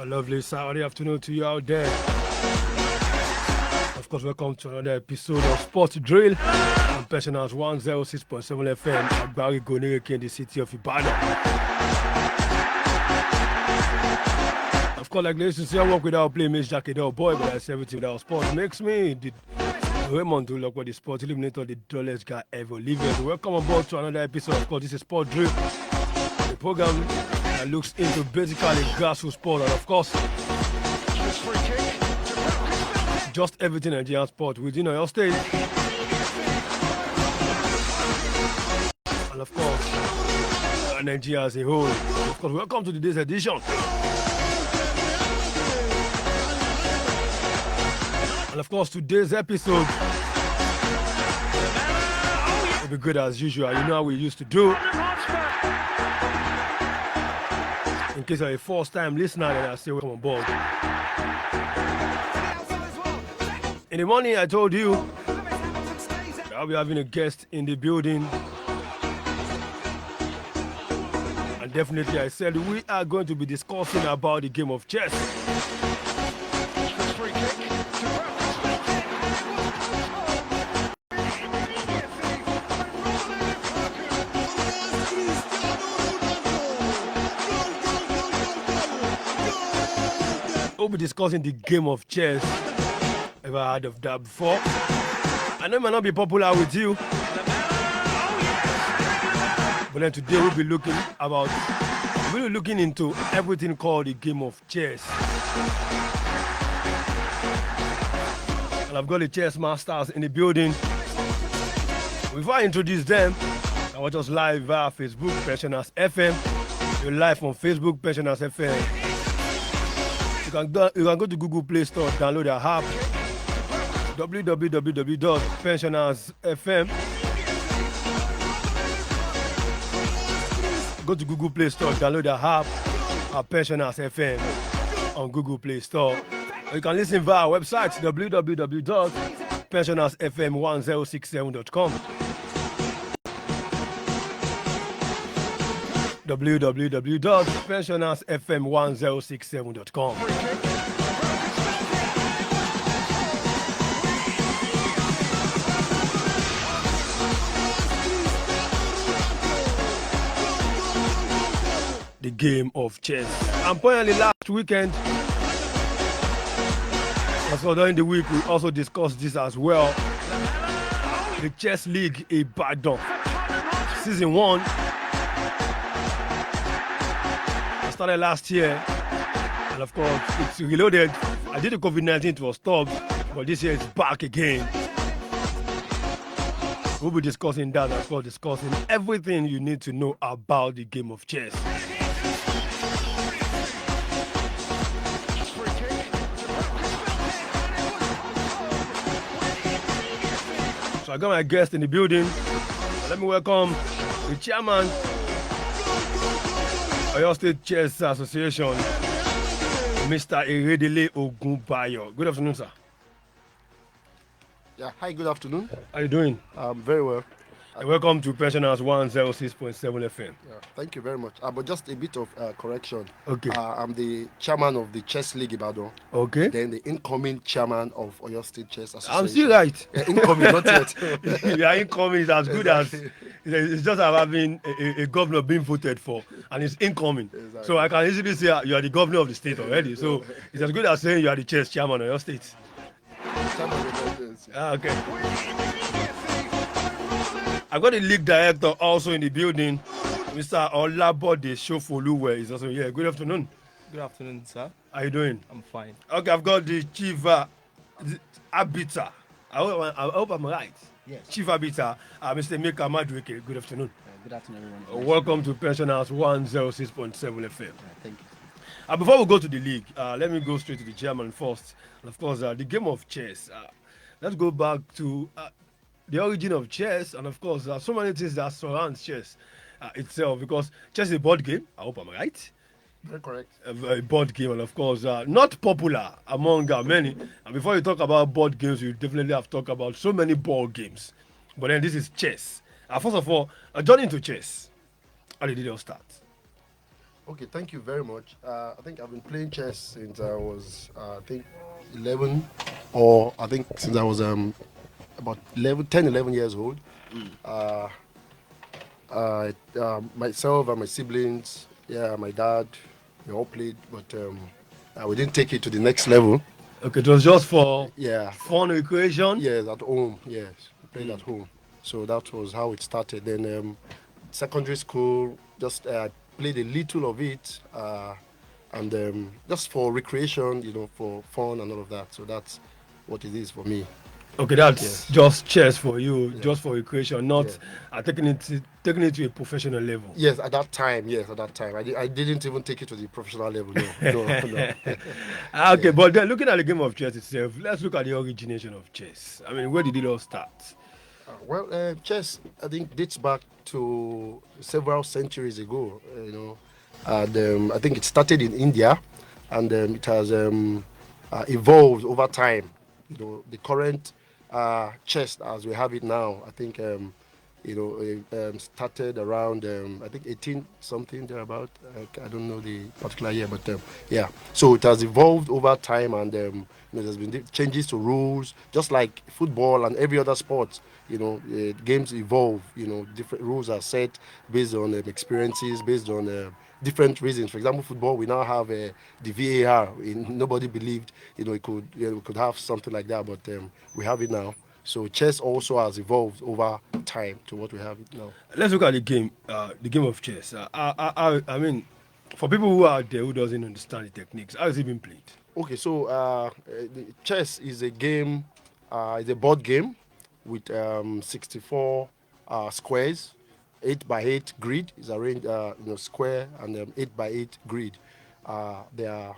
A lovely Saturday afternoon to you out there. Of course, welcome to another episode of Sports Drill on Pensioners 106.7 FM at Barry Gonireke in the city of Ibadan. Of course, like they used to say, I work without play, Miss Jackie, no boy, but that's everything without sports makes me. Raymond to look what the sport Illuminator, the dullest guy ever living. Welcome on board to another episode. Of course, this is Sport Drill, the program that looks into basically grassroots sport, and of course, just everything Nigerian sport within your state. And of course, Nigeria as a whole. Of course, welcome to today's edition. And of course, today's episode will be good as usual. You know how we used to do. In case you're a first-time listener, then I say welcome on board. In the morning, I told you I'll be having a guest in the building. And definitely, I said we are going to be discussing about the game of chess. We'll be discussing the game of chess. Ever heard of that before? I know it might not be popular with you, but then today we'll be looking into everything called the game of chess. And I've got the chess masters in the building. Before I introduce them, I watch us live via Facebook, Pensioners FM. You're live on Facebook, Pensioners FM. You can go to Google Play Store, download our app, www.pensionersfm. Go to Google Play Store, download our app, Pensioners FM on Google Play Store. Or you can listen via our website, www.pensionersfm1067.com. www.pensionersfm1067.com. The game of chess. And apparently last weekend, also during the week, we also discussed this as well. The Chess League Ibadan, Season 1. Started last year, and of course it's reloaded. I did the COVID-19, it was stopped, but this year it's back again. We'll be discussing that as well, discussing everything you need to know about the game of chess. So I got my guest in the building. Let me welcome the chairman Oyo State Chess Association, Mr. Eredele Ogunbayo. Good afternoon, sir. Yeah, hi, good afternoon. How are you doing? Very well. Welcome to Pensioners 106.7 FM. Yeah, thank you very much. But just a bit of correction. Okay. I'm the chairman of the Chess League Ibadan. Okay. Then the incoming chairman of Oyo State Chess Association. I'm still right. Yeah, incoming, not yet. Yeah, incoming is as good as it's just having a governor being voted for, and it's incoming. Exactly. So I can easily say you are the governor of the state already. So it's as good as saying you are the chess chairman of your state. Chairman of the state. Okay. I've got the league director also in the building, Mr. Olabode Shofoluwe is also here. Good afternoon. Good afternoon, sir. How are you doing? I'm fine. Okay, I've got the chief arbiter. I hope I'm right. Yes. Chief arbiter, Mr. Mika Madwike. Good afternoon. Good afternoon, everyone. Welcome to Pensioners 106.7 FM. Thank you. Before we go to the league, let me go straight to the chairman first. And of course, the game of chess. Let's go back to the origin of chess, and of course, there are so many things that surround chess itself, because chess is a board game. I hope I'm right. Very correct. A board game, and of course, not popular among many. And before you talk about board games, you definitely have to talk about so many board games. But then this is chess. First of all, a journey into chess. How did it all start? Okay, thank you very much. I think I've been playing chess since I was, I think, 11, or I think since I was about 11, 10, 11 years old. Uh, Myself and my siblings, yeah, my dad, we all played, but we didn't take it to the next level. Okay, it was just for Yeah, fun recreation. yes, at home, yes, we played at home. So that was how it started. Then secondary school, just played a little of it, and just for recreation, for fun and all of that. So that's what it is for me. Okay, that's Yes, just chess for you, yeah, just for recreation, yeah. not taking it to a professional level. Yes, at that time, yes, at that time. I didn't even take it to the professional level. No, no, no. Okay, Yeah. but then looking at the game of chess itself, let's look at the origination of chess. I mean, where did it all start? Well, chess, I think, dates back to several centuries ago, and I think it started in India, and it has evolved over time. The current chess as we have it now, I think, started around, I think, 18 something thereabout. I don't know the particular year, but yeah. So it has evolved over time, and there's been changes to rules, just like football and every other sport. Games evolve. Different rules are set based on experiences, based on different reasons. For example, football, we now have the VAR. Nobody believed, we could have something like that, but we have it now. So chess also has evolved over time to what we have it now. Let's look at the game of chess. I mean, for people who are there who doesn't understand the techniques, how is it being played? Okay, so the chess is a game, it's a board game with 64 squares, 8 by 8 grid is arranged, square, and 8 by 8 grid. There are,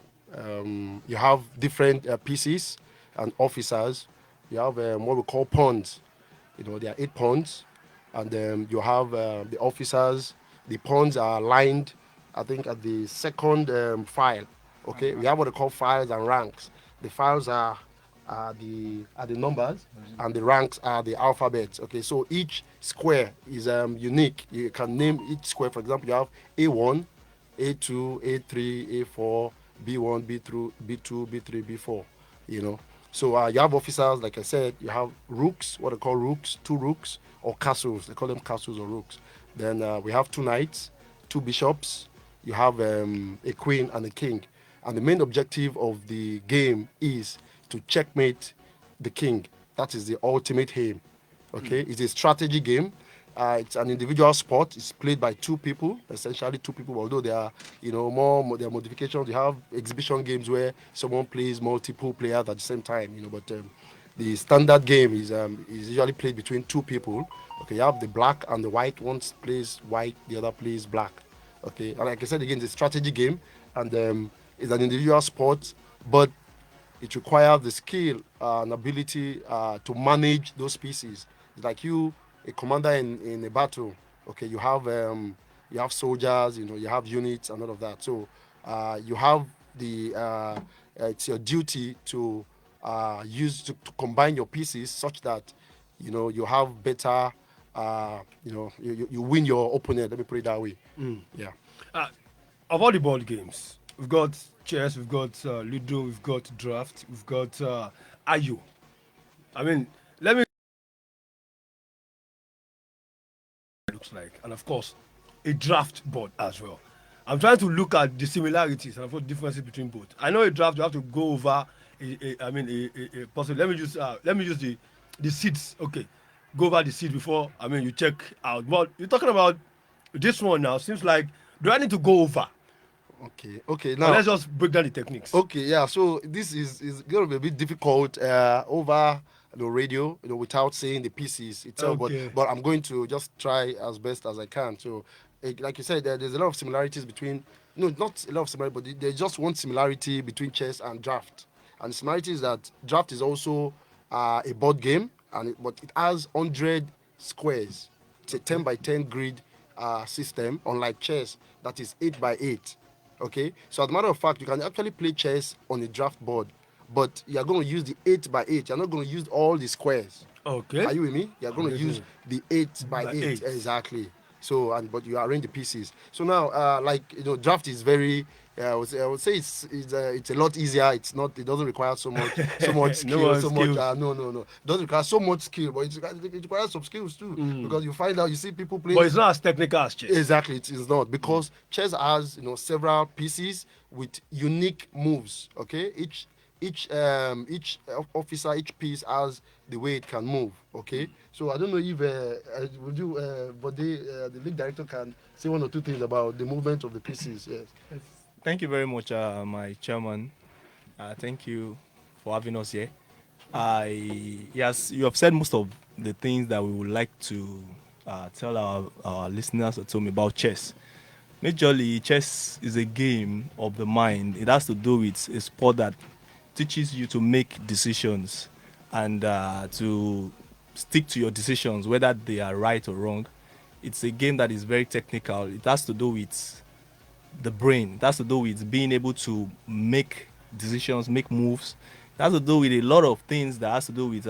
you have different pieces and officers. You have what we call pawns. There are 8 pawns, and you have the officers. The pawns are lined, I think, at the second file. Okay, we have what they call files and ranks. The files are the numbers, and the ranks are the alphabets. Okay, so each square is unique. You can name each square. For example, you have A1, A2, A3, A4, B1, B2, B2, B3, B4. You know, so you have officers, like I said. You have rooks, what they call rooks, two rooks, or castles. They call them castles or rooks. Then we have two knights, two bishops. You have a queen and a king. And the main objective of the game is to checkmate the king. That is the ultimate aim. Okay, it's a strategy game. It's an individual sport. It's played by two people, essentially two people. Although there are, there are modifications. You have exhibition games where someone plays multiple players at the same time. But the standard game is usually played between two people. Okay, you have the black and the white. One plays white, the other plays black. Okay, and like I said again, it's a strategy game, and it's an individual sport, but it requires the skill and ability to manage those pieces. It's like you, a commander in a battle. Okay, you have soldiers, you have units and all of that. So you have the it's your duty to use to combine your pieces such that you have better you win your opponent. Let me put it that way. Yeah. Uh, of all the board games, we've got chess, we've got Ludo, we've got draft, we've got Ayo. I mean, let me looks like, and of course, a draft board as well. I'm trying to look at the similarities and of course differences between both. I know a draft you have to go over. I mean, a possible. Let me use the seeds. Okay, go over the seed before. I mean, you check out. But you're talking about this one now. Seems like do I need to go over, Okay. Okay. or Now, let's just break down the techniques? okay, yeah. So this is going to be a bit difficult over the radio, without saying the pieces itself. But Okay. but I'm going to just try as best as I can. So, like you said, there's a lot of similarities between. No, not a lot of similarity, but there's just one similarity between chess and draft. And the similarity is that draft is also a board game, but it has 100 squares. It's a 10 by 10 grid system, unlike chess that is 8 by 8. Okay, so as a matter of fact, you can actually play chess on a draft board, but you are going to use the 8 by 8. You're not going to use all the squares. Okay. Are you with me? You're I'm going to getting use it. the 8 by By 8 8. exactly. So but you arrange the pieces. So now, draft is very. I would say it's a lot easier. It's not. It doesn't require so much No skill. more So much. skills. No. It doesn't require so much skill, but it requires some skills too. Because you find out, you see people playing. But it's not as technical as chess. Exactly, it is not, because chess has several pieces with unique moves. Okay, each officer, each piece has the way it can move. Okay, so I don't know if would you but the league director can say one or two things about the movement of the pieces. Yes. Thank you very much, my chairman. Thank you for having us here. Yes, you have said most of the things that we would like to tell our listeners or tell me about chess. Majorly, chess is a game of the mind. It has to do with a sport that teaches you to make decisions and to stick to your decisions, whether they are right or wrong. It's a game that is very technical. It has to do with the brain. It has to do with being able to make decisions, make moves. It has to do with a lot of things that has to do with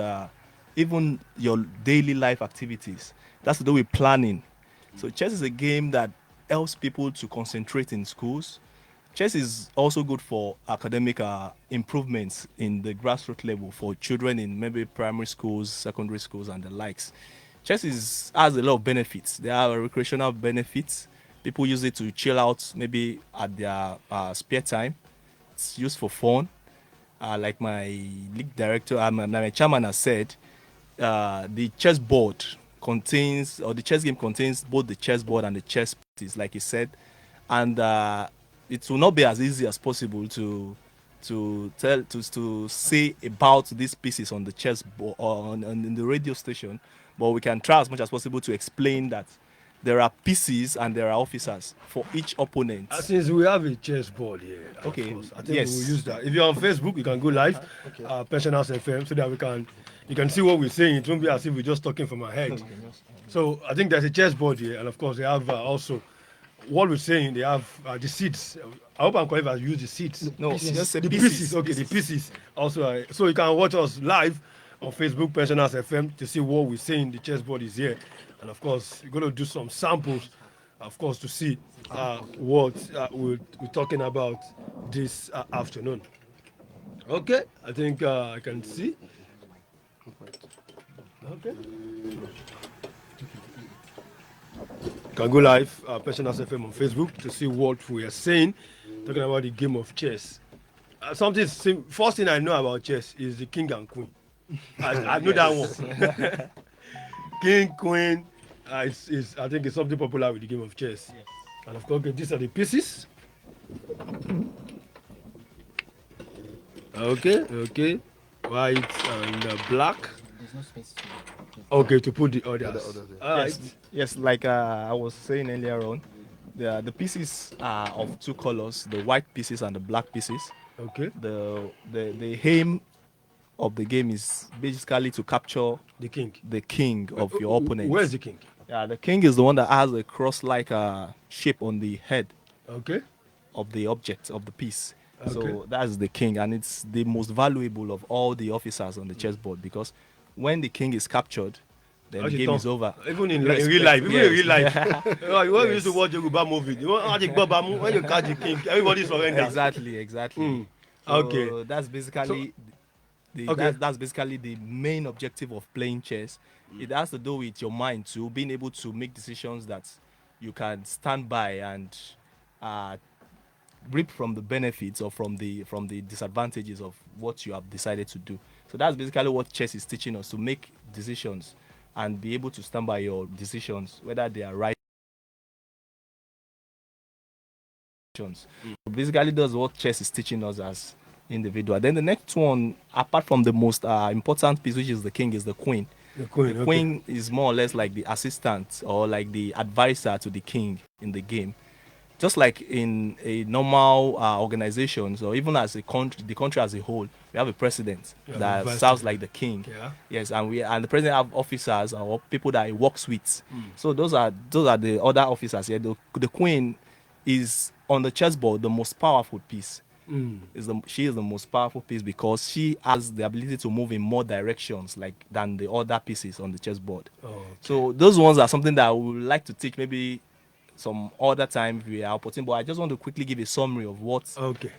even your daily life activities. It has to do with planning. So chess is a game that helps people to concentrate in schools. Chess is also good for academic improvements in the grassroots level for children in maybe primary schools, secondary schools, and the likes. Has a lot of benefits. There are recreational benefits. People use it to chill out, maybe at their spare time. It's used for fun. Like my league director, my chairman has said, the chess board contains, or the chess game contains both the chess board and the chess pieces, like he said, and it will not be as easy as possible to say about these pieces on the chess board or on the radio station, but we can try as much as possible to explain that there are pieces and there are officers for each opponent. Since we have a chess board here, Okay, of course, I think yes. we will use that. If you're on Facebook, you can go live, Pensioners FM, so that you can see what we're saying. It won't be as if we're just talking from our head. So I think there's a chess board here, and of course they have also what we're saying. They have the seats. I hope I'm correct. I use the seats. No, just say The pieces. pieces. Okay, the pieces. Also, so you can watch us live on Facebook, Pensioners FM, to see what we're saying. The chessboard is here, and of course, you're going to do some samples, of course, to see what we're talking about this afternoon. Okay, I think I can see. Okay. You can go live, Pensioners FM on Facebook, to see what we are saying, talking about the game of chess. First thing I know about chess is the king and queen. I know that one. King, queen, I think it's something popular with the game of chess. Yes. And of course, okay, these are the pieces. Okay. White and black. There's no space to. Okay, to put the others. All right. Yes, like I was saying earlier on, the pieces are of two colors, the white pieces and the black pieces. Okay. The aim of the game is basically to capture The king. the king of your opponent. Where's the king? Yeah, the king is the one that has a cross-like shape on the head Okay. of the object of the piece. Okay. So that's the king, and it's the most valuable of all the officers on the chessboard, because when the king is captured, then the game is over. Even in Yes, real life. yes. Even in real life. When we used to watch Yoruba movie, when you catch the king, everybody surrenders. Exactly. Mm. So Okay. that's basically Okay. that's basically the main objective of playing chess. It has to do with your mind too, being able to make decisions that you can stand by and reap from the benefits or from the disadvantages of what you have decided to do. So that's basically what chess is teaching us, to make decisions and be able to stand by your decisions, whether they are right. So basically, that's what chess is teaching us as individual. Then the next one, apart from the most important piece, which is the king, is the queen. The queen. The queen is more or less like the assistant or like the advisor to the king in the game. Just like in a normal organizations, or even as a country, the country as a whole, we have a president Yeah, that vice serves like the king. Yeah. Yes, and the president have officers or people that he works with. So those are the other officers here. The queen is on the chessboard the most powerful piece. She is the most powerful piece because she has the ability to move in more directions than the other pieces on the chessboard. Okay. So those ones are something that I would like to teach maybe some other time if we are opportunity. But I just want to quickly give a summary of what Okay.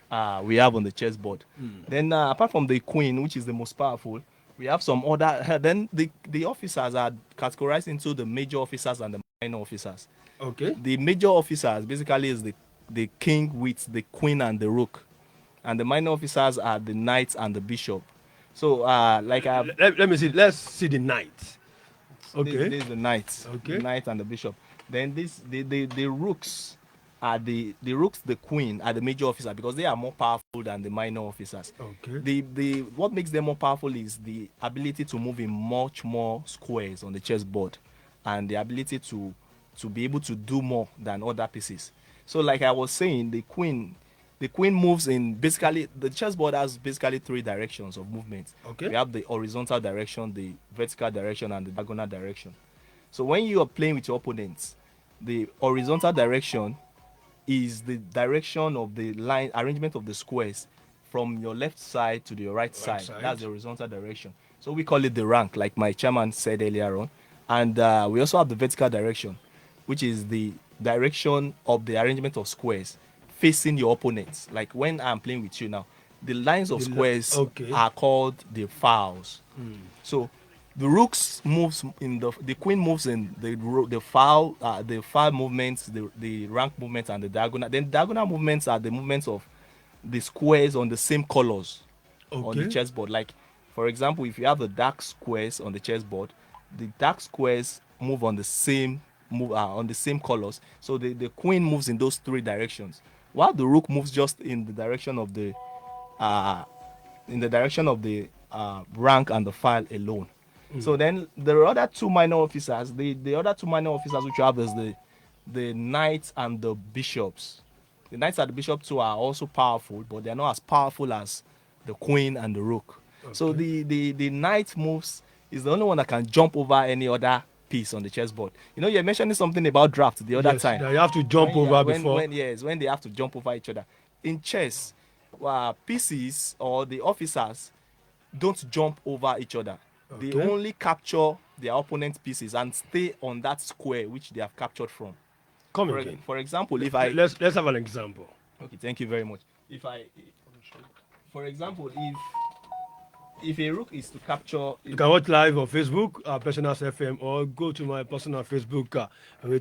we have on the chessboard. Then apart from the queen, which is the most powerful, we have some other. Then the officers are categorized into the major officers and the minor officers. Okay. The major officers basically is the king with the queen and the rook, and the minor officers are the knights and the bishop. So Let me see. Let's see the knight. Okay. this is the knight, Okay. the knight and the bishop. Then the rooks are the rooks, the queen are the major officer because they are more powerful than the minor officers. Okay. The what makes them more powerful is the ability to move in much more squares on the chessboard, and the ability to be able to do more than other pieces. So like I was saying, the queen moves in basically the chessboard has basically three directions of movement. Okay. We have the horizontal direction, the vertical direction, and the diagonal direction. So when you are playing with your opponents, the horizontal direction is the direction of the line arrangement of the squares from your left side to your right side. side. That's the horizontal direction. So we call it the rank, like my chairman said earlier on. And we also have the vertical direction, which is the direction of the arrangement of squares facing your opponents. Like when I'm playing with you now, the lines of squares okay. are called the fouls. So the rooks moves in the queen moves in the foul movements, the rank movements, and the diagonal. Then diagonal movements are the movements of the squares on the same colors on the Okay. chessboard. Like for example, if you have the dark squares on the chessboard, the dark squares move on the same colors. So the queen moves in those three directions, while the rook moves just in the direction of the rank and the file alone. So then the other two minor officers, the other two minor officers which you have is the knights and the bishops. The knights and the bishop too are also powerful, but they're not as powerful as the queen and the rook. So the knight moves is the only one that can jump over any other piece on the chessboard. You know, you're mentioning something about draft the other Yes, time. that you have to jump When- over when, before. when they have to jump over each other. In chess, pieces or the officers don't jump over each other. They Okay. only capture their opponent's pieces and stay on that square which they have captured from. Come again. For example, if I Let's have an example. okay, thank you very much. For example, if a rook is to capture, You can watch live on Facebook, Personals FM, or go to my personal Facebook,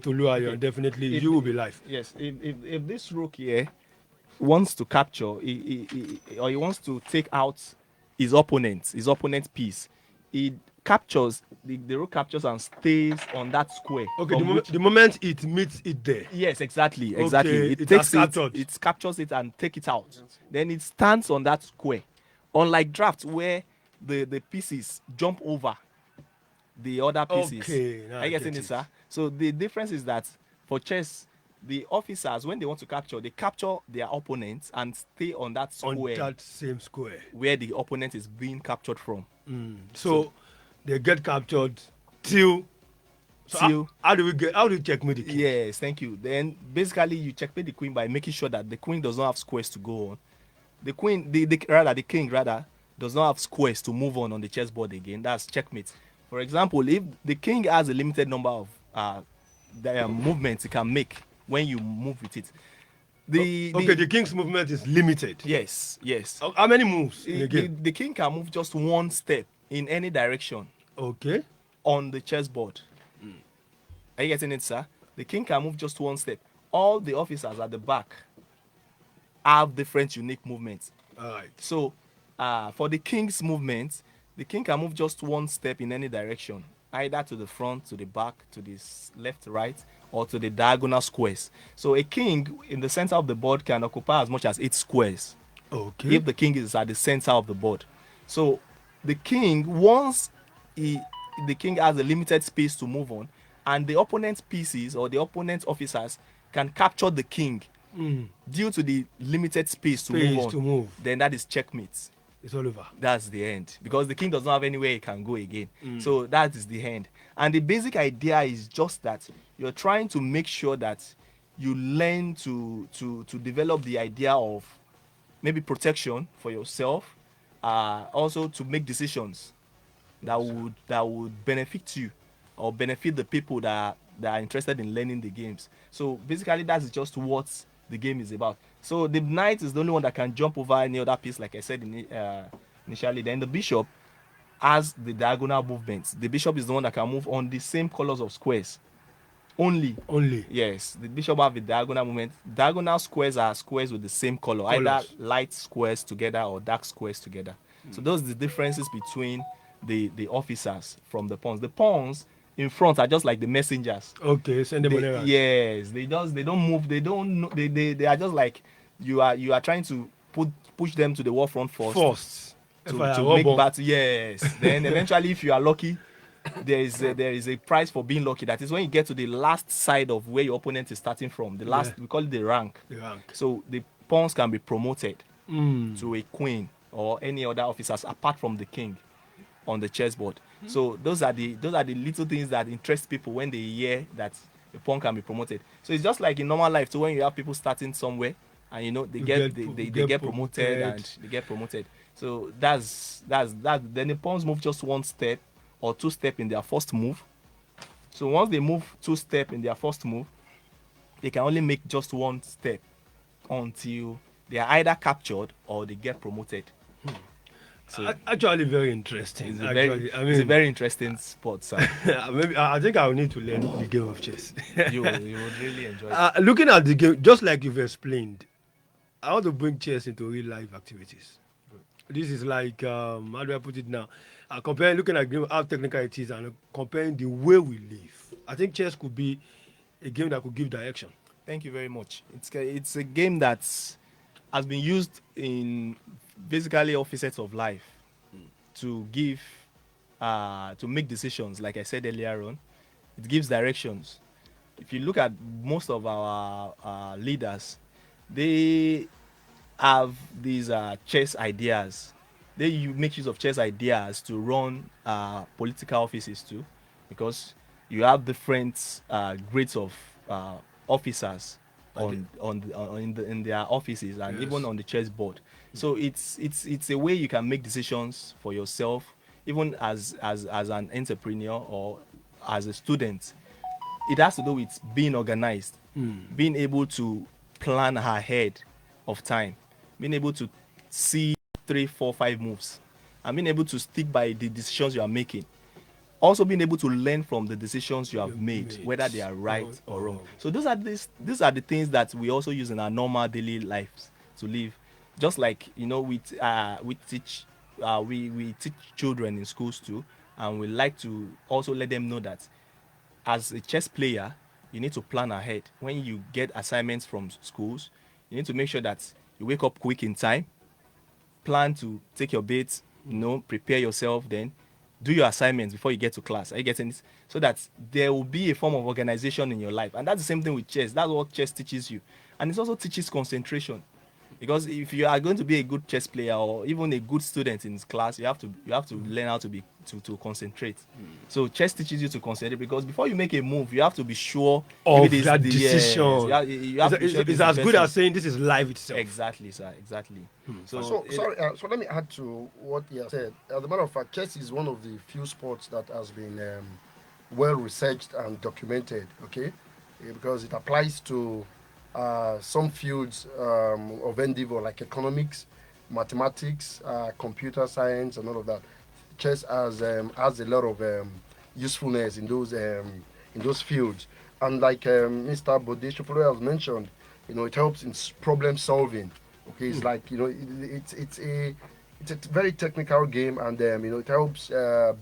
Tolu, and definitely If- you will be live. yes, if this rook here wants to capture, or he wants to take out his opponent's piece, he captures the rook captures and stays on that square. Okay, from which- the moment it meets it there. Yes, exactly. Okay, It it takes has captured. it captures it and take it out. Then it stands on that square. Unlike draft, where the pieces jump over the other pieces. Okay, now Are I you getting get it, it. sir? So the difference is that for chess, the officers, when they want to capture, they capture their opponents and stay on that On square that same square. where the opponent is being captured from. So they get captured till. So Till- how do you checkmate the king? Yes, thank you. Then basically you checkmate the queen by making sure that the queen does not have squares to go on. The queen, the king does not have squares to move on the chessboard again. That's checkmate. For example, if the king has a limited number of movements he can make when you move with it. The king's movement is limited. Yes. How many moves in a The, game? the king can move just one step in any direction Okay. on the chessboard. Are you getting it, sir? The king can move just one step. All the officers at the back have different unique movements. All right. So, for the king's movement, the king can move just one step in any direction, either to the front, to the back, to the left, right, or to the diagonal squares. So, a king in the center of the board can occupy as much as 8 squares Okay. if the king is at the center of the board. So, the king, once the king has a limited space to move on, and the opponent's pieces or the opponent's officers can capture the king due to the limited space to Space move on, to move. then that is checkmate. It's all over. That's the end, because the king does not have anywhere he can go again. So that is the end. And the basic idea is just that you're trying to make sure that you learn to develop the idea of maybe protection for yourself, also to make decisions that would benefit you or benefit the people that are interested in learning the games. So basically, that's just what the game is about. So the knight is the only one that can jump over any other piece, like I said initially. Then the bishop has the diagonal movements. The bishop is the one that can move on the same colors of squares only. Only Yes, the bishop have the diagonal movement. Diagonal squares are squares with the same color, either colors. light squares together or dark squares together. So those are the differences between the officers from the pawns. The pawns in front are just like the messengers. Okay, send them on They, errands. yes, they don't move. They don't know. They are just like you are trying to push them to the war front first First, if I to war make bomb. battle. Yes. Then eventually, if you are lucky, there is a prize for being lucky. That is when you get to the last side of where your opponent is starting from. The last, Yeah. we call it the rank. The rank. So the pawns can be promoted Mm. to a queen or any other officers apart from the king on the chessboard. So those are the little things that interest people when they hear that a pawn can be promoted. So it's just like in normal life. So when you have people starting somewhere and they You get get they, pro- they, you they get get promoted promoted. and they get promoted. So that's that. Then the pawns move just one step or two step in their first move. So once they move two step in their first move, they can only make just one step until they are either captured or they get promoted. So Actually, very interesting. it's a Actually, it's a very interesting sport, sir. maybe I think I will need to learn the game of chess. You would really enjoy it. Looking at the game, just like you've explained, I want to bring chess into real life activities. This is like how do I put it now? Comparing, looking at game, how technical it is, and comparing the way we live. I think chess could be a game that could give direction. Thank you very much. It's a game that has been used in basically all facets of life to give to make decisions. Like I said earlier on, it gives directions. If you look at most of our leaders, they have these chess ideas. Make use of chess ideas to run political offices too, because you have different grades of officers in their offices and Yes. even on the chessboard. So it's a way you can make decisions for yourself, even as an entrepreneur or as a student. It has to do with being organized, being able to plan ahead of time, being able to see 3, 4, 5 moves, and being able to stick by the decisions you are making. Also being able to learn from the decisions you have You've made, made. whether they are right Or or wrong. wrong. So these are the things that we also use in our normal daily lives to live. Just like we teach children in schools too, and we like to also let them know that as a chess player, you need to plan ahead. When you get assignments from schools, you need to make sure that you wake up quick in time, plan to take your baits, prepare yourself, then do your assignments before you get to class. Are you getting this? So that there will be a form of organization in your life. And that's the same thing with chess. That's what chess teaches you. And it also teaches concentration. Because if you are going to be a good chess player or even a good student in class, you have to learn how to concentrate. So chess teaches you to concentrate because before you make a move, you have to be sure Of if it is that the decision. you have to be sure It's this is as the good best as saying this is life itself. exactly, sir. Exactly. So sorry. So let me add to what he has said. As a matter of fact, chess is one of the few sports that has been well researched and documented. Okay, because it applies to some fields of endeavor like economics, mathematics, computer science, and all of that. Chess has a lot of usefulness in those fields. And like Mr. Bode Shofolo has mentioned, it helps in problem solving. Okay, it's like it's a very technical game, and it helps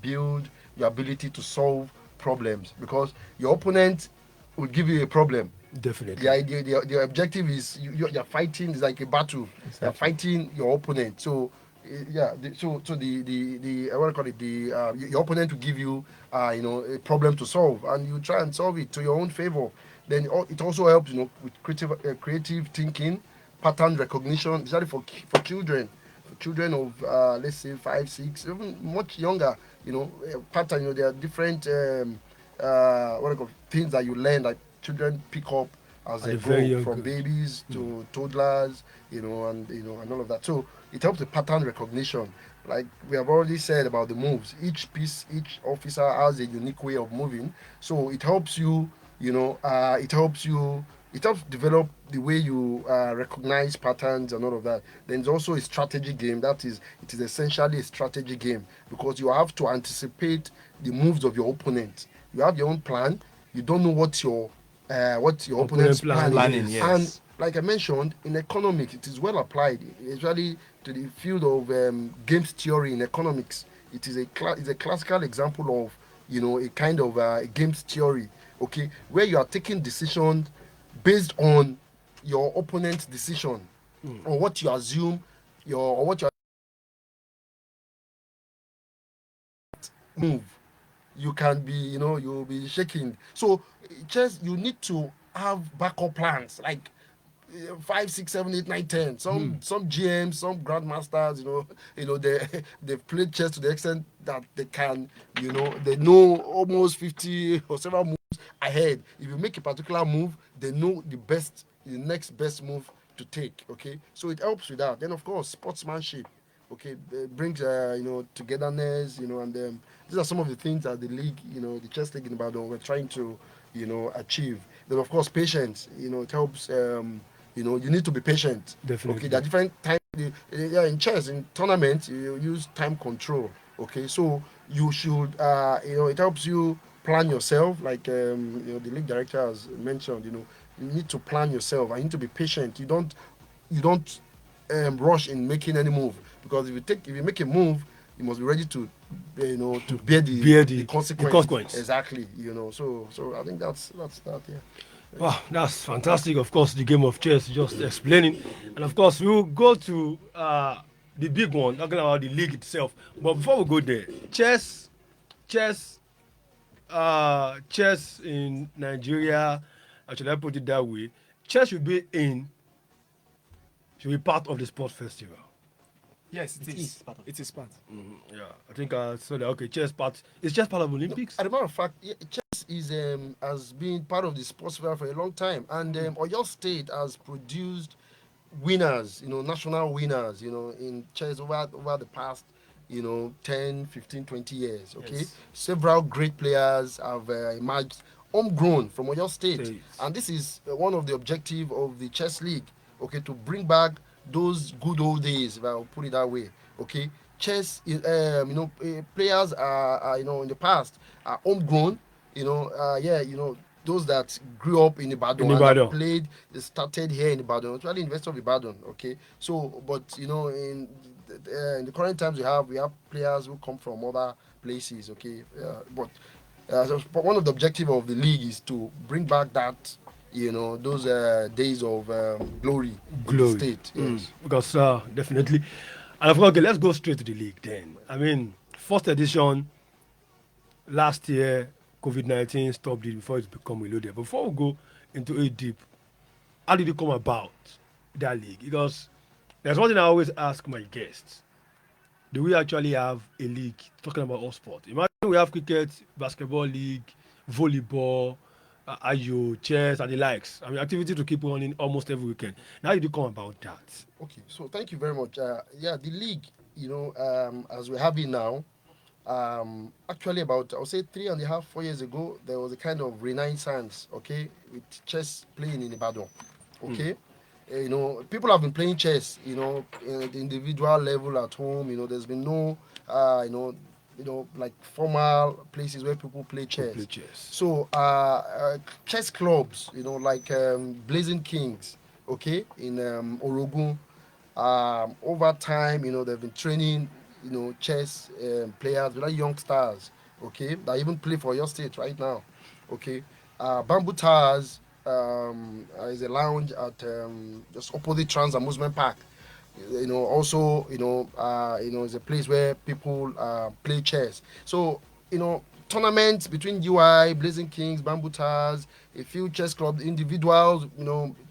build your ability to solve problems because your opponent will give you a problem. Definitely. The objective is you're fighting. It's like a battle. You're fighting your opponent. So the I want to call it your opponent will give you a problem to solve, and you try and solve it to your own favor. Then it also helps with creative thinking, pattern recognition, especially for children. For children of let's say 5, 6, even much younger, pattern. There are different what I call things that you learn that children pick up as At they a very grow young from age. babies to toddlers, and all of that. So it helps the pattern recognition. Like we have already said about the moves, each officer has a unique way of moving. So it helps you, it helps develop the way you recognize patterns and all of that. Then there's also a strategy game. That is, it is essentially a strategy game because you have to anticipate the moves of your opponent. You have your own plan. You don't know what your Opponent opponent's plan plan is, Planning, is. and yes. like I mentioned, in economics, it is well applied, especially to the field of games theory in economics. It is it's a classical example of a kind of games theory, okay, where you are taking decisions based on your opponent's decision or what you assume or what you move. You can be, you'll be shaking. So chess, you need to have backup plans like 5, 6, 7, 8, 9, 10. Some GMs, some grandmasters, they they've played chess to the extent that they can, they know almost 50 or several moves ahead. If you make a particular move, they know the next best move to take. Okay, so it helps with that. Then of course, sportsmanship. Okay, it brings togetherness. And these are some of the things that the league, the chess league in Ibadan, we're trying to achieve. Then of course, patience. It helps. You need to be patient. Okay, there Definitely. are different time. Yeah, in chess, in tournaments, you use time control. Okay, so you should, it helps you plan yourself. Like the league director has mentioned. You need to plan yourself. I need to be patient. You don't rush in making any move because if you make a move, you must be ready to to bear Bear the the consequence. consequence. Exactly. So I think that's that. Yeah. Wow, that's fantastic. Of course, the game of chess, just explaining. And of course, we'll go to the big one, talking about the league itself. But before we go there, chess, chess in Nigeria, should I put it that way? Chess should be part of the sports festival. Yes, it It is is. part of It is part. Yeah, I think I saw that. Okay, chess part. Is chess part of No, Olympics? as a matter of fact, yeah, chess is has been part of the sports fair for a long time, and Oyo State has produced winners, national winners, in chess over the past, 10, 15, 20 years. Okay, Yes. several great players have emerged homegrown from Oyo State, States. and this is one of the objective of the chess league. Okay, to bring back those good old days, if I'll put it that way. Okay, chess, players are in the past are homegrown. Yeah, those that grew up in In Ibadan and that Ibadan. played, they started here in Ibadan, actually University of Ibadan. Okay, so but in the current times we have players who come from other places. Okay, but but one of the objective of the league is to bring back that those days of glory in the Glory. state. Yes. Because definitely. And of course, okay, let's go straight to the league then. I mean, first edition last year, COVID-19 stopped it before it's become reloaded. Before we go into it deep, how did it come about, that league? Because there's one thing I always ask my guests. Do we actually have a league talking about all sport? Imagine we have cricket, basketball league, volleyball, ayo, chess, and the likes. I mean, activity to keep running almost every weekend. Now, how did you come about that? Okay, so thank you very much. Yeah, the league, as we have it now, actually about I would say 3.5, 4 years ago, there was a kind of renaissance, okay, with chess playing in Ibadan, okay. People have been playing chess, at the individual level at home. There's been no, like formal places where people play To play chess. chess. So chess clubs, like Blazing Kings, okay, in Orogun. Over time, they've been training, chess players, like young stars, okay, that even play for your state right now, okay. Bamboo Towers is a lounge at just opposite Trans Amusement Park. Also, it's a place where people play chess. So, tournaments between UI, Blazing Kings, Bamboo Towers, a few chess clubs, individuals,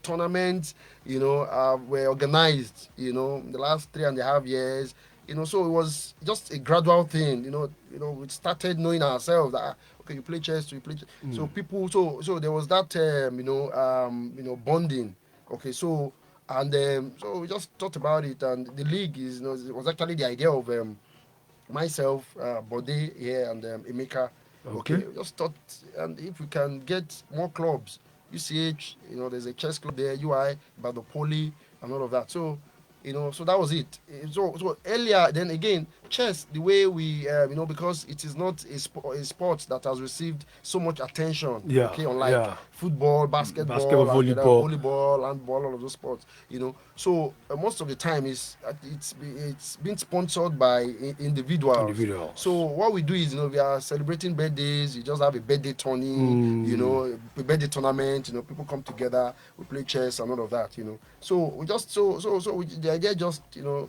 tournaments, were organized, in the last 3.5 years. so it was just a gradual thing. We started knowing ourselves that okay, you play chess, you play chess. So people, so there was that bonding. Okay, so and so we just talked about it, and the league it was actually the idea of myself, Bode here, and Emeka. Okay, Okay. we just thought, and if we can get more clubs, UCH, there's a chess club there, UI, Ibadan Poly, and all of that. So, so that was it. So earlier, then again, chess, the way we, because it is not a sport that has received so much attention. Yeah. Okay, unlike Yeah. football, Basketball, basketball, and volleyball. volleyball, handball, all of those sports. So most of the time it's been sponsored by individuals. So Individuals. what we do is, we are celebrating birthdays. You just have a birthday tourney, a birthday tournament. People come together, we play chess and all of that. So we just the idea just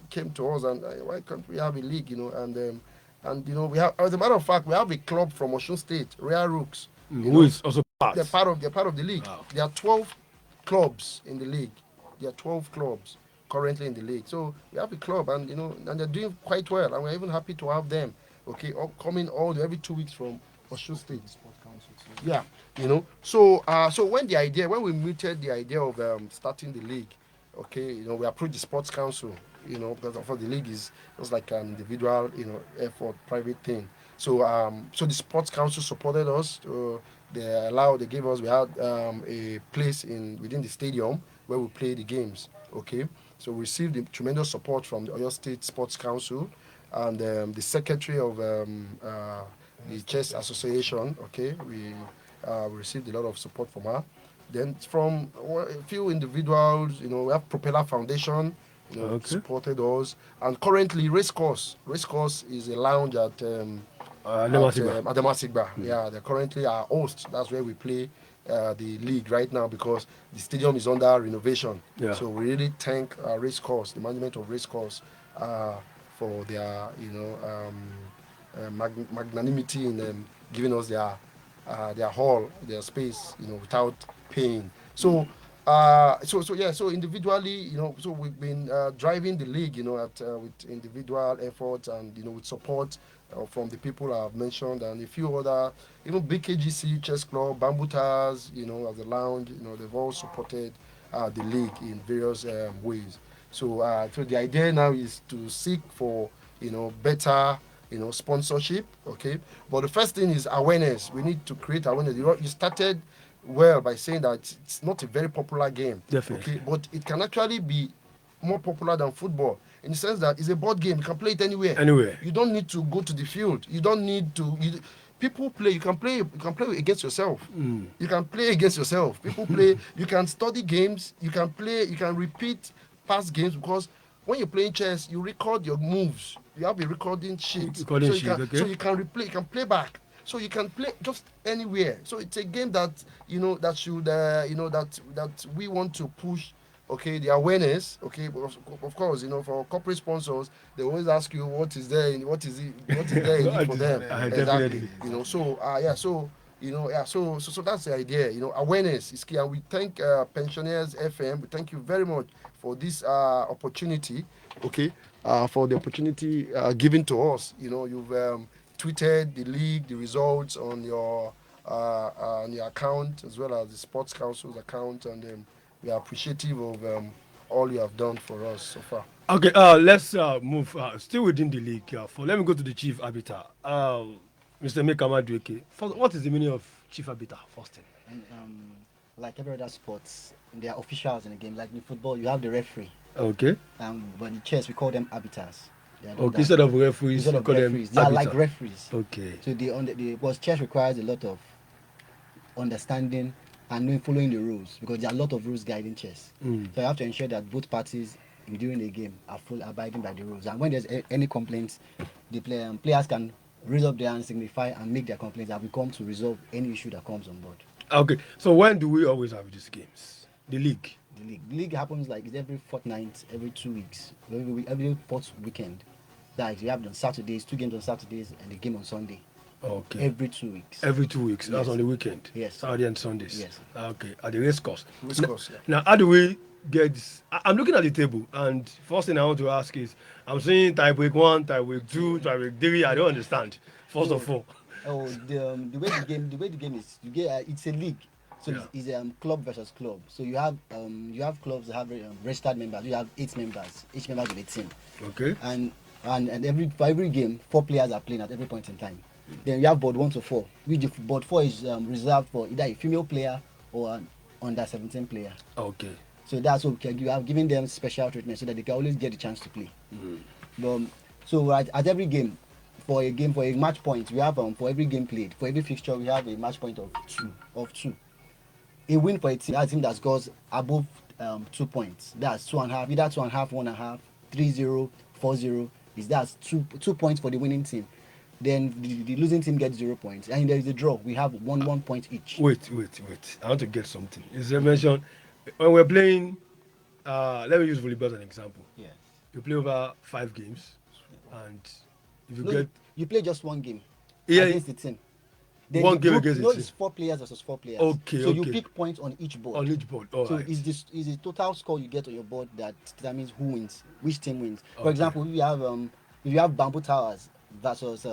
came to us, and why can't we have a league? And we have, as a matter of fact, we have a club from Osun State, Royal Rooks. Who is also part. They're part of the league. Wow. There are 12 clubs in the league. There are 12 clubs currently in the league. So we have a club, and and they're doing quite well, and we're even happy to have them. Okay, coming every 2 weeks from Osun State. Yeah, so when we mooted the idea of starting the league, okay, we approached the sports council, because of course the league is just like an individual, effort, private thing. So the sports council supported us. They gave us, we had a place within the stadium where we play the games. Okay, so we received tremendous support from the Oyo State Sports Council, and the secretary of the Chess Association. Okay, we received a lot of support from her. Then from a few individuals, we have Propeller Foundation, Okay. supported us. And currently, Racecourse is a lounge at Ademasigba. Ademasigba. Yeah, they're currently our host. That's where we play the league right now, because the stadium is under renovation. Yeah. So we really thank Racecourse, the management of Racecourse, for their magnanimity in giving us their hall, their space, without paying. So individually, so we've been driving the league, with individual efforts, and with support from the people I've mentioned, and a few other, even BKGC Chess Club, Bambutas, as a lounge, they've all supported the league in various ways. So the idea now is to seek for better sponsorship. Okay, but the first thing is awareness. We need to create awareness. You started well by saying that it's not a very popular game. Definitely. Okay, but it can actually be more popular than football, in the sense that it's a board game. You can play it anywhere. Anywhere. You don't need to go to the field. You don't need to. People play. You can play against yourself. You can play against yourself. People play. You can study games. You can play. You can repeat past games, because when you're playing chess, you record your moves. You have a recording sheet. Recording so sheet, okay. So you can replay. You can play back. So you can play just anywhere. So it's a game that that should that we want to push. Okay, the awareness. Okay, of course, for corporate sponsors, they always ask you what is there, what is there in it for them. Definitely. So that's the idea. Awareness is key, and we thank Pensioners FM. We thank you very much for this opportunity. Okay, for the opportunity given to us. You've tweeted the league, the results on your account, as well as the Sports Council's account, and we are appreciative of all you have done for us so far. Okay, let's move. Still within the league. Let me go to the chief arbiter. Mr. Mekamadueke. What is the meaning of chief arbiter? First thing. And, like every other sports, there are officials in the game. Like in football, you have the referee. Okay. But in chess, we call them arbiters. Okay, instead of referees, instead of call referees, them they are arbiter. like referees. Okay. So because chess requires a lot of understanding and following the rules, because there are a lot of rules guiding chess. So you have to ensure that both parties during the game are full abiding by the rules. And when there's any complaints, the players can raise up their hand, signify, and make their complaints, and we come to resolve any issue that comes on board. Okay, so when do we always have these games? The league. The league happens like it's every fortnight, every 2 weeks, every fourth weekend. That is, we have on Saturdays, 2 games on Saturdays, and a game on Sunday. Okay. Every 2 weeks. Every 2 weeks. That's Yes. on the weekend. Yes. Saturday and Sundays. Yes. Okay. At the race course. Racecourse, yeah. Now, how do we gets. I'm looking at the table, and first thing I want to ask is, I'm seeing tie break one, tie break two, tie break three. I don't understand. First So, of all, the way the game is, you get it's a league, so yeah. it's club versus club. So you have clubs that have registered members. You have 8 members, each member of a team, Okay. and for every game, 4 players are playing at every point in time. Then you have board 1 to 4, which board 4 is reserved for either a female player or an under 17 player. Okay. So that's what you have given them special treatment so that they can always get the chance to play. But, so at every game, for a match point, we have for every game played, for every fixture, we have a match point of two. A win for a team that scores above 2 points. That's 2.5, either 2.5, 1.5, 3-0, 4-0. That's two points for the winning team. Then the losing team gets 0 points, and there is a draw. We have 1 point each. Wait. I want to get something. Is a mention when we're playing? Let me use volleyball as an example. Yes. You play over 5 games, and if you No, get you play just one game Yeah. against the team. Then One the game group, against the it's team. 4 players versus 4 players. Okay, So you okay. pick points on each board. on each board, all So right. is the total score you get on your board that determines who wins, which team wins. For Okay. example, if you have Bamboo Towers versus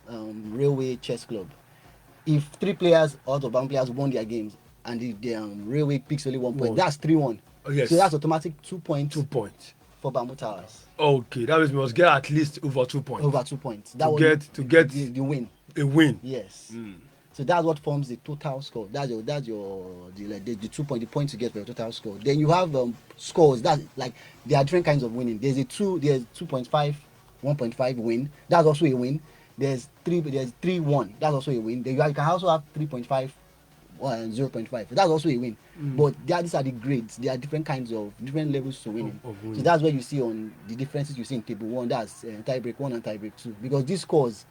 Railway Chess Club, if 3 players out of Bamboo players won their games and the Railway picks only 1 point, One. that's 3-1. Oh, yes. So that's automatic 2 points 2 points. for Bamboo Towers. Okay, that means we must get at least over 2 points Over 2 points. To was get the win. a win. Yes. Mm. So that's what forms the total score. That's the 2 point, the points you get for your total score. Then you have scores. That's like there are different kinds of winning. There's 2.5, 1.5 win. That's also a win. There's 3-1. That's also a win. Then you can also have 3.5 and 0.5. That's also a win. But these are the grades. There are different levels to winning. Of winning. So that's what you see on the differences you see in table 1. That's tie break 1 and tie break 2. Because these scores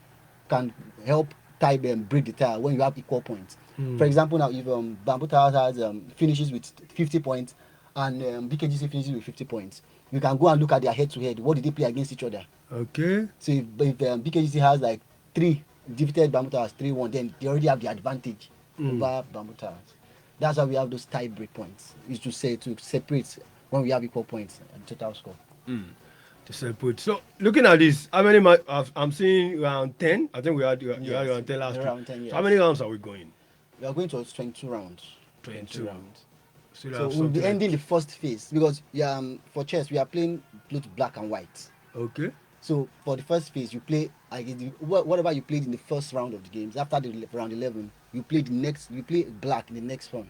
can help break the tie when you have equal points. For example, now if Bamboo Towers has finishes with 50 points and BKGC finishes with 50 points, you can go and look at their head-to-head. What did they play against each other? Okay. So if BKGC has like 3 defeated Bamboo Towers 3-1, then they already have the advantage over Bamboo Towers. That's why we have those tie break points. Is to separate when we have equal points and total score. To separate. So looking at this, how many I'm seeing around 10. I think we had Yes, around 10 last around week. 10, So how yes. many rounds are we going? We are going to 22 rounds. 22 rounds. Still So have we'll something be like- ending the first phase because for chess we are playing both black and white. Okay. So for the first phase you play whatever you played in the first round of the games. After the round 11, you play black in the next one.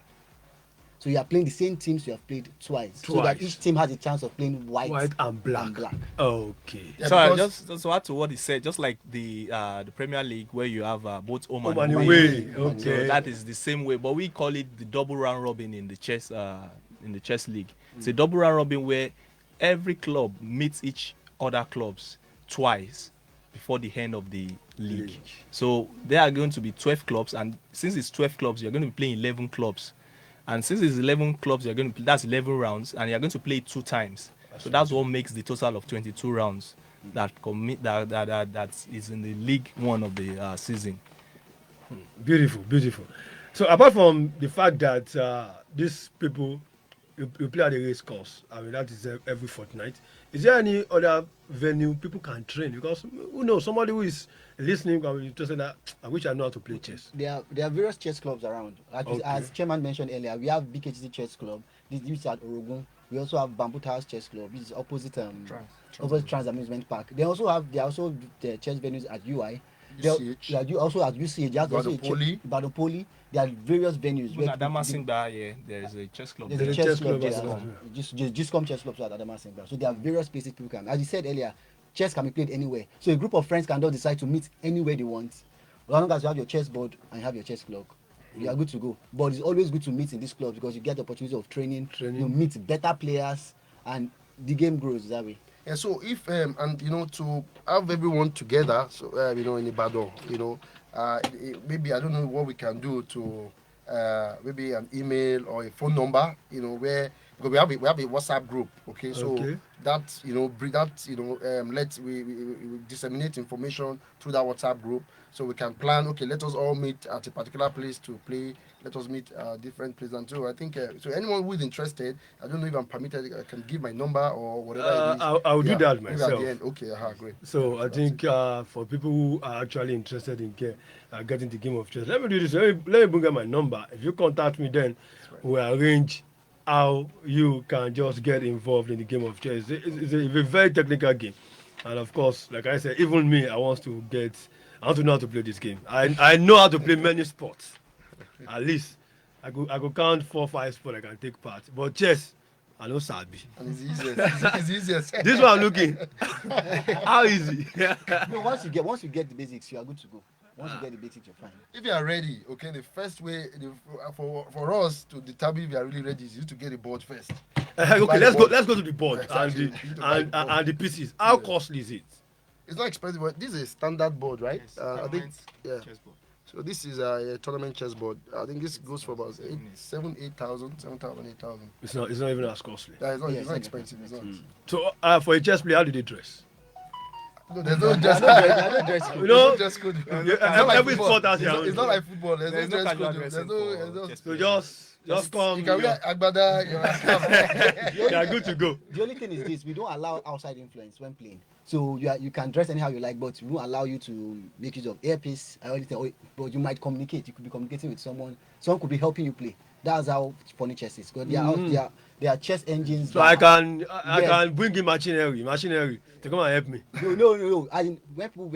So you are playing the same teams you have played twice. So that Twice. each team has a chance of playing white and black. Okay. Yeah, So because- just to add to what he said, just like the Premier League where you have both home Home and and away. away. So Okay. that is the same way, but we call it the double round robin in the chess league. It's a double round robin where every club meets each other clubs twice before the end of the league. So there are going to be 12 clubs, and since it's 12 clubs, you're going to be playing 11 clubs. And since it's 11 clubs, that's 11 rounds, and you're going to play 2 times. So that's what makes the total of 22 rounds that is in the League One of the season. Beautiful. So apart from the fact that these people you play at a race course, I mean that is every fortnight. Is there any other venue people can train? Because who knows, somebody who is listening can be interested that I wish I know how to play chess. There are various chess clubs around. As Chairman mentioned earlier, we have BKGC Chess Club. This is at Orogun. We also have Bamboo Towers Chess Club. This is opposite opposite Trans Amusement Park. They are also the chess venues at UI. UCH. You also at UCH. There's also Ibadan Poly. There are various venues. Even at Damasingba, there is a chess club. There's there. a chess club there. as well. Just come chess clubs at Adamasingba. So there are various places people can. As you said earlier, chess can be played anywhere. So a group of friends can just decide to meet anywhere they want. As long as you have your chess board and you have your chess clock, you are good to go. But it's always good to meet in these clubs because you get the opportunity of training. You meet better players, and the game grows that way. And so if and to have everyone together, so in Ibadan, maybe I don't know what we can do to maybe an email or a phone number, where because we have a WhatsApp group. Okay, so Okay. that let we disseminate information through that WhatsApp group, so we can plan. Okay, let us all meet at a particular place to play. Let us meet different places. And so I think so. Anyone who is interested, I don't know if I'm permitted. I can give my number or whatever it is. I'll do that maybe at myself. the end. Okay, great. So I think for people who are actually interested in getting the game of chess, let me do this. Let me bring up my number. If you contact me, then we'll arrange how you can just get involved in the game of chess. It's a very technical game, and of course, like I said, even me, I want to know how to play this game. I know how to play many sports. At least I could count 4-5 sports I can take part. But chess, I know sabi. And it's easiest. It's easiest. This one I'm looking. How easy? No, once you get the basics, you are good to go. Once you get the basics, you're fine. If you are ready, okay, the first way for us to determine if you are really ready is you to get a board first. Okay, let's go to the board Exactly. and the pieces. How costly is it? It's not expensive, but this is a standard board, right? Yes, I think, yeah. chessboard. So this is a tournament chess board. I think this goes for about 7,000, 8,000. It's not even as costly. Yeah, Yeah, it's not expensive. It's not. So for a chess player, how do they dress? No, there's no dress I don't dress You code. know, no dress code. Yeah, It's not like every football. sport has their own It's not dress. like football. There's There's no no dress casual code. There's dressing no. for There's chess So just come. You can wear agbada. You're good to go. The only thing is this: we don't allow outside influence when playing. So you can dress anyhow you like, but we won't allow you to make use of earpiece or anything. But you might communicate. You could be communicating with someone. Someone could be helping you play. That's how funny chess is. Because there are chess engines. So I can Yes. bring in machinery to come and help me. No. And when people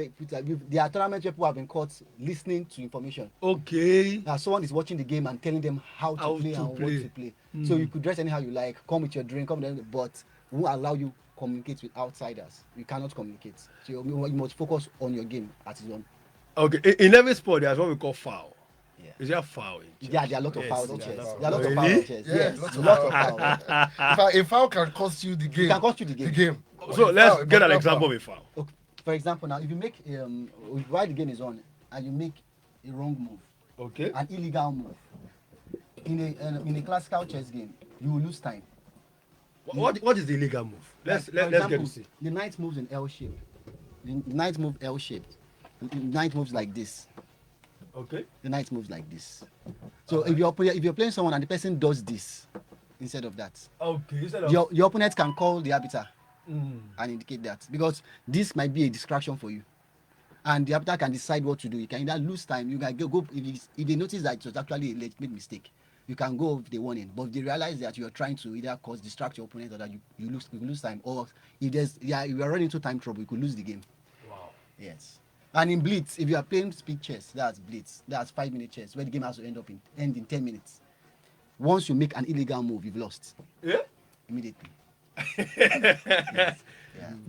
there are tournaments where people have been caught listening to information. Okay. Someone is watching the game and telling them how to play and what to play. So you could dress anyhow you like, come with your drink, but we won't allow you communicate with outsiders. You cannot communicate. So you must focus on your game at its own. Okay. In every sport, there's what we call foul. Yeah. Is there foul in chess? Yeah, there are a lot of Yes, fouls in there are chess. lots of There are a lot of fouls. fouls in chess. Yeah, Yes, lots a of lot of fouls. A foul can cost you the game. It can cost you the game. So let's get an Foul. example of a foul. Okay. For example, now if you make while the game is on and you make a wrong move, Okay. an illegal move, in a classical chess game, you will lose time. What is the illegal move? Let's For get example, to see. the knight moves in L shape. The knight move L shaped. The knight moves like this. Okay. The knight moves like this. So if you're playing someone and the person does this instead of that, Okay. Instead of your opponent can call the arbiter and indicate that, because this might be a distraction for you, and the arbiter can decide what to do. You can either lose time. You can go if they notice that it was actually a legitimate mistake. You can go with the warning, but if they realize that you are trying to either distract your opponent or that you lose time, or if you are running into time trouble, you could lose the game. wow. Yes. And in blitz, if you are playing speed chess, that's blitz. That's 5-minute chess, where the game has to end in 10 minutes. Once you make an illegal move, you've lost Yeah. immediately. Yeah.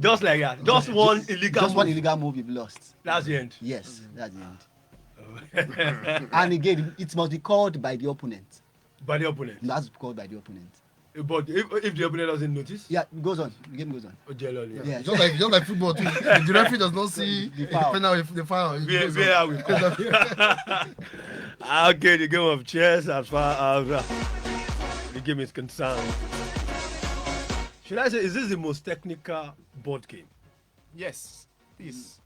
Just like that. Just one illegal. Just one move. illegal move, you've lost. That's the end. Yes, that's the end. And again, it must be called by the opponent. By the opponent. That's called by the opponent. But if the opponent doesn't notice, Yeah, it goes on. The game goes on. oh, generally. Yeah. Just like football too. If the referee does not see The the foul. penalty, the foul. it goes on. Where are we? Okay, the game of chess as far as the game is concerned. Should I say, is this the most technical board game? Yes, this.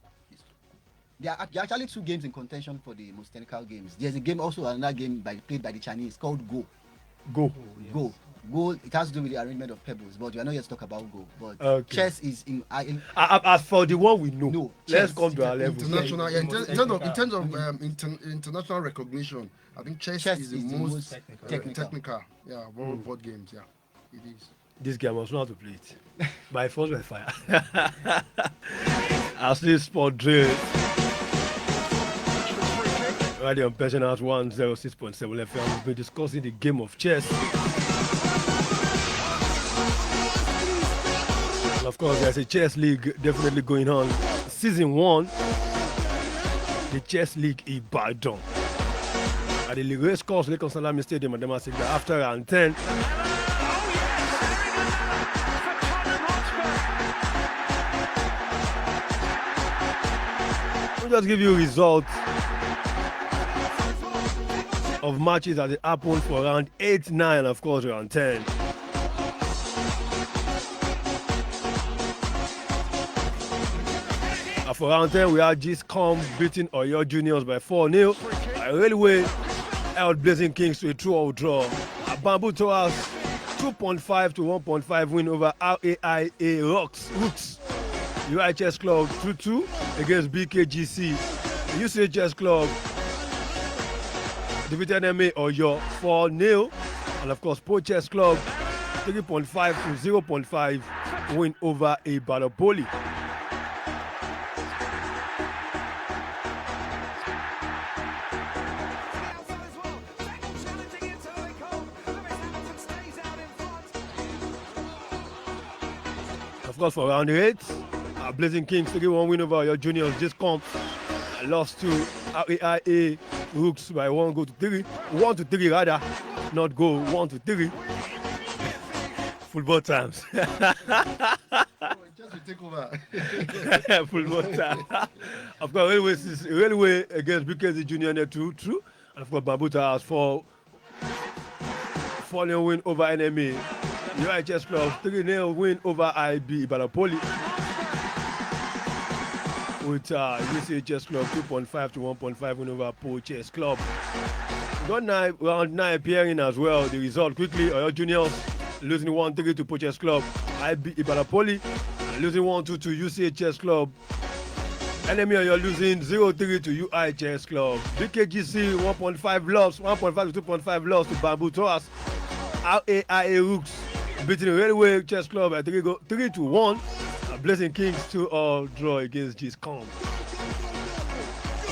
There are actually two games in contention for the most technical games. There's a game also, another game played by the Chinese called Go. Go. Go. Go. It has to do with the arrangement of pebbles, but we are not yet to talk about Go. But Okay. chess is As for the one we know, No, let's chess. come to our level. International, yeah, in Most terms of technical. international recognition, I think chess Chess is the is the most most technical. Yeah, board games. Yeah, it is. This game, I must know how to play it. By force, by fire. As this sport drill. Radio on Pensioners 106.7 FM. We've been discussing the game of chess. And of course, there's a chess league definitely going on. Season 1, the chess league Ibadan. At the race course, Lake Salami Stadium, Adamasingba, after round 10. We'll just give you results of matches that happened for round 8, 9, and of course round 10. For round 10, we had Giscom beating Oyo Juniors by 4-0. Railway held Blazing Kings to a 2-0 draw. Bamboo Towers 2.5 to 1.5 win over RAIA Rooks. UI Chess Club 2-2 against BKGC. UCA Chess Club defeated NMA Oyo 4-0. And of course, Po Chess Club 3.5 to 0.5 win over Ibadan Poly. Of course, for round 8, Blazing Kings 3-1 win over your juniors. Giscom lost to RAIA Rooks by 1 to 3 rather, not goal, 1 to 3. Football times. Just to take over. Football time. Of course, Railway against BKZ Junior Net 2-2. And of course, Babuta has 4-0 win over NMA. UI Chess Club 3-0 win over IB Ibadan Poly. With UCA Chess Club 2.5 to 1.5 win over Po Chess Club. Round 9 appearing as well. The result quickly: Oyo Juniors losing 1-3 to Po Chess Club. IB Ibadan Poly losing 1-2 to UCA Chess Club. NMA Oyo losing 0-3 to UI Chess Club. BKGC 1.5 loss, 1.5 to 2.5 loss to Bamboo Towers. RAIA Rooks beating Railway Chess Club at 3-1. Blazing Kings 2-all draw against Giscom.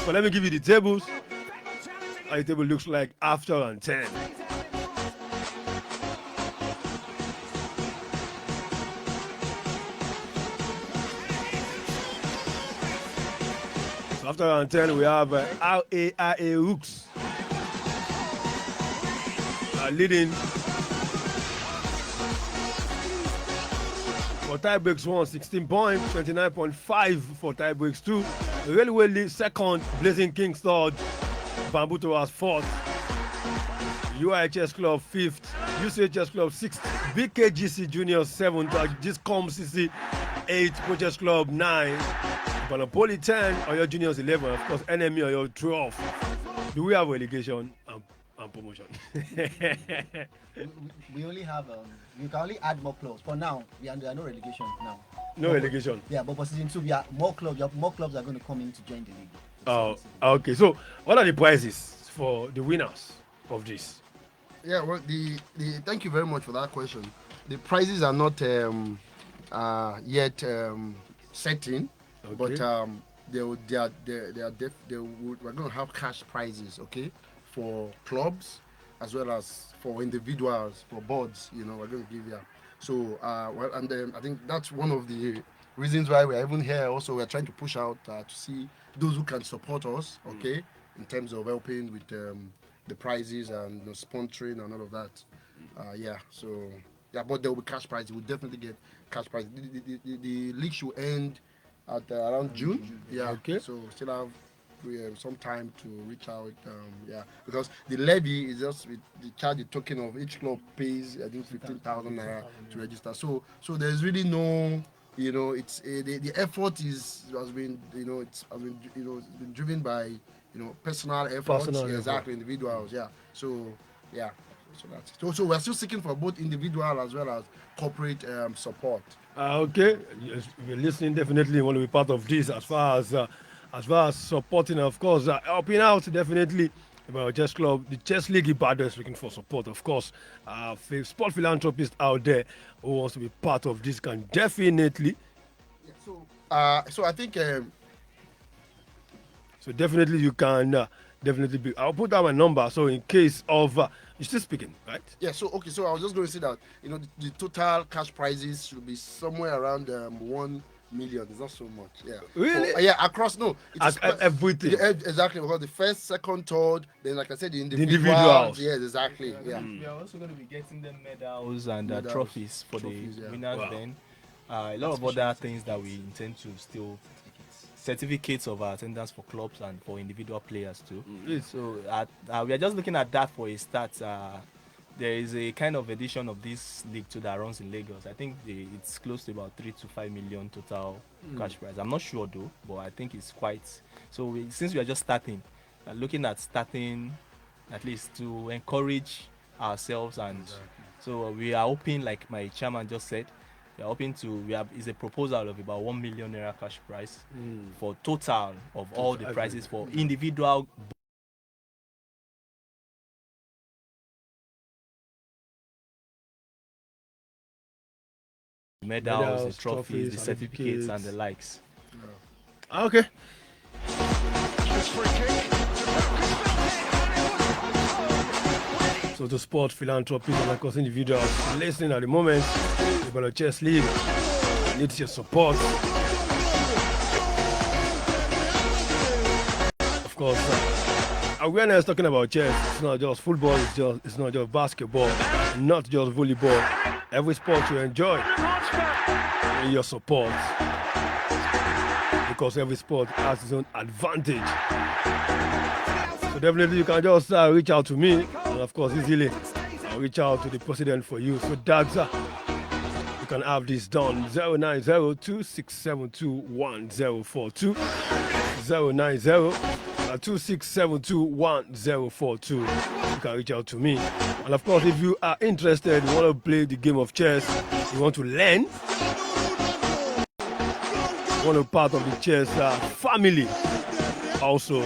So let me give you the tables. How the table looks like after round 10. So after round 10, we have RAIA Rooks leading for tie breaks 1, 16 points, 29.5 for tie breaks 2. Railway lead second, Blazing Kings third, Bamboo Towers fourth, UI Chess Club fifth, UCA Chess Club sixth, BKGC Juniors seventh, Giscom CC 8th, Po Chess Club 9, Ibadan Poly 10, Oyo Juniors 11, of course NME Oyo 12. Do we have relegation and promotion? We only have you can only add more clubs. For now, there are no relegation now. No relegation. Yeah, but for season 2, we are more clubs. More clubs are going to come in to join the league. Oh, okay. So, what are the prizes for the winners of this? Yeah, well, thank you very much for that question. The prizes are not yet set in, Okay. but we're going to have cash prizes, okay, for clubs as well as for individuals, for boards. We're going to give you. So, I think that's one of the reasons why we're even here. Also, we're trying to push out to see those who can support us, okay, in terms of helping with the prizes and sponsoring and all of that. But there will be cash prizes. We'll definitely get cash prizes. The league should end at around June. Yeah. Okay. So still have some time to reach out. Because the levy is just the charge the token of each club pays. I think 15,000 naira to register. So there's really no. It's the effort has been it's been driven by personal effort. Exactly, individuals. Yeah. So that's it. So we're still seeking for both individual as well as corporate support. Okay, yes, if you're listening, definitely want to be part of this as far as supporting, of course, helping out, definitely. About Chess Club, the Chess League Ibadan is looking for support, of course. Sport philanthropist out there who wants to be part of this can definitely. Yeah, so I think. So definitely you can definitely be. I'll put down my number so in case of you're still speaking, right? Yeah. So okay. So I was just going to say that the total cash prizes should be somewhere around 1 million. It's not so much. Yeah. Really? Yeah. Across Everything. Exactly, because the first, second, third, then like I said, the individuals. Yes, exactly. Yeah. We are also going to be getting them medals and trophies for the winners. Wow. Then a lot of other things that we intend to still. Certificates of attendance for clubs and for individual players too. So we are just looking at that for a start. there is a kind of edition of this league too that runs in Lagos. I think it's close to about 3 to 5 million total cash prize. I'm not sure though, but I think it's quite. So since we are just starting, looking at starting at least to encourage ourselves, and so we are hoping, like my chairman just said, we are hoping to. We have is a proposal of about 1 million naira cash prize for total of all the prizes for individual. Medals, the trophies, the certificates, and the likes. Okay. So to support philanthropists and of course individuals listening at the moment, the Ibadan Chess League needs your support. Of course, awareness talking about chess. It's not just football. It's not just basketball. Not just volleyball. Every sport you enjoy, need your support, because every sport has its own advantage. So definitely you can just reach out to me, and of course easily I'll reach out to the president for you. So that's you can have this done. 090-2672-1042 090-2672-1042. You can reach out to me. And of course, if you are interested, you want to play the game of chess, you want to learn, you want to be part of the chess family, also,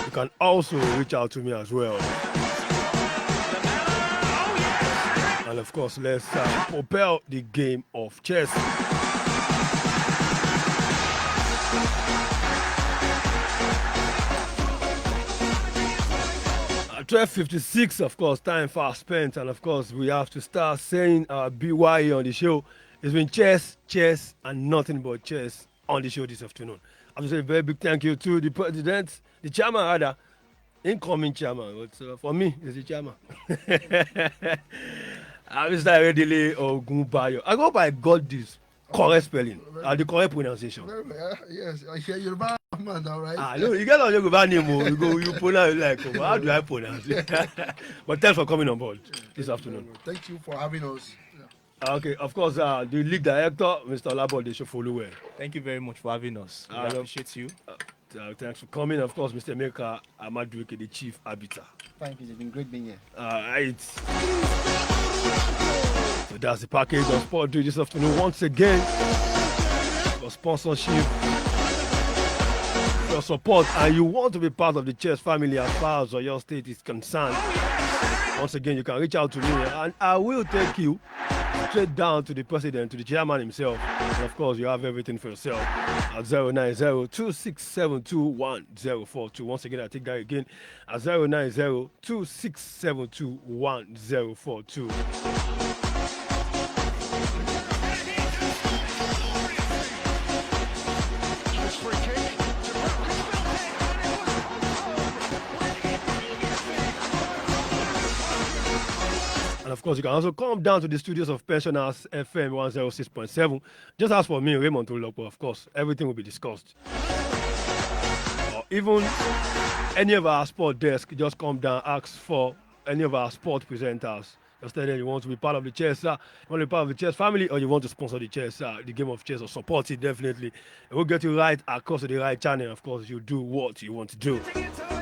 you can also reach out to me as well. And of course, let's propel the game of chess. 12:56, of course, time fast spent, and of course, we have to start saying our BYE on the show. It's been chess, and nothing but chess on the show this afternoon. I have to say a very big thank you to the president, the chairman, rather, incoming chairman. But for me, it's the chairman. Mr. Redele Ogunbayo. I hope I got this correct spelling and the correct pronunciation. Yes, I hear you, man. All right. No, you get on your name. You pronounce it like, how do I pronounce it? But thanks for coming on board this afternoon. Thank you for having us. Okay, of course, the league director, Mr. Olabode Shofoluwe. Thank you very much for having us. We appreciate you. Thanks for coming. Of course, Mr. Emeka Amaduike, the chief arbiter. Thank you. It's been great being here. Right. So that's the package of Sport Do this afternoon. Once again, for sponsorship, your support, and you want to be part of the chess family as far as your state is concerned, once again, you can reach out to me, and I will take you straight down to the president, to the chairman himself. And of course, you have everything for yourself at 090-2672-1042. Once again, I take that again at 090-2672-1042. And of course, you can also come down to the studios of Pensioners FM 106.7. Just ask for me, Raymond Tolulopo. Of course, everything will be discussed. Or even any of our sport desk, just come down, ask for any of our sport presenters. Just tell them you want to be part of the chess, you want to be part of the chess family, or you want to sponsor the chess, the game of chess, or support it, definitely. It will get you right across to the right channel. Of course, you do what you want to do.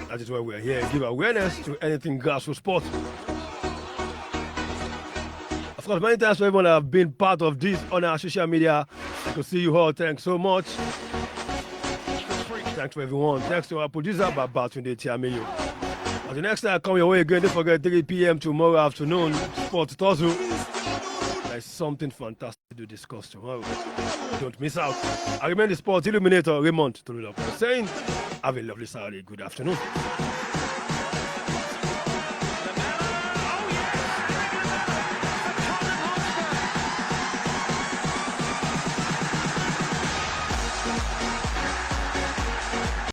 That is why we're here. Give awareness to anything grassroots sport. Of course, many thanks for everyone that have been part of this on our social media. I can see you all. Thanks so much. Thanks to everyone. Thanks to our producer, Babatunde Tiameyo. Until next time, come your way again. Don't forget 3 p.m. tomorrow afternoon. Sport Tozu. There's something fantastic to discuss tomorrow. Don't miss out. I remain the Sport Illuminator, Raymond Tolulopo, saying, have a lovely Saturday. Good afternoon.